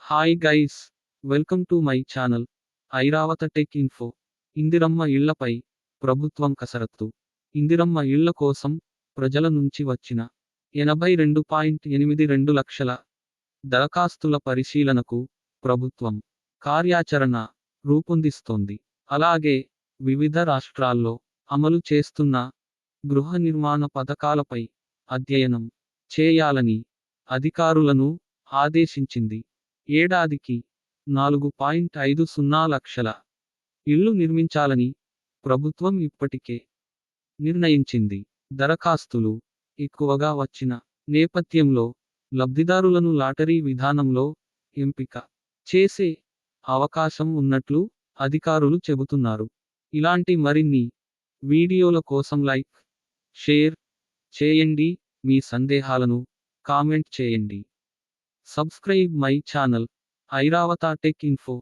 Hi guys, welcome to my channel Airavata tech info. Indiramma ఇళ్లపై ప్రభుత్వం కసరత్తు. ఇందిరమ్మ ఇళ్ల కోసం ప్రజల నుంచి వచ్చిన 82.82 లక్షల దరఖాస్తుల పరిశీలనకు ప్రభుత్వం కార్యాచరణ రూపొందిస్తోంది. అలాగే వివిధ రాష్ట్రాల్లో అమలు చేస్తున్న గృహ నిర్మాణ పథకాలపై అధ్యయనం చేయాలని అధికారులను ఆదేశించింది. ఏడాదికి 4.50 లక్షల ఇళ్లు నిర్మించాలని ప్రభుత్వం ఇప్పటికే నిర్ణయించింది. దరఖాస్తులు ఎక్కువగా వచ్చిన నేపథ్యంలో లబ్ధిదారులను లాటరీ విధానంలో ఎంపిక చేసే అవకాశం ఉన్నట్లు అధికారులు చెబుతున్నారు. ఇలాంటి మరిన్ని వీడియోల కోసం లైక్, షేర్ చేయండి. మీ సందేహాలను కామెంట్ చేయండి. Subscribe my channel Airavata tech info.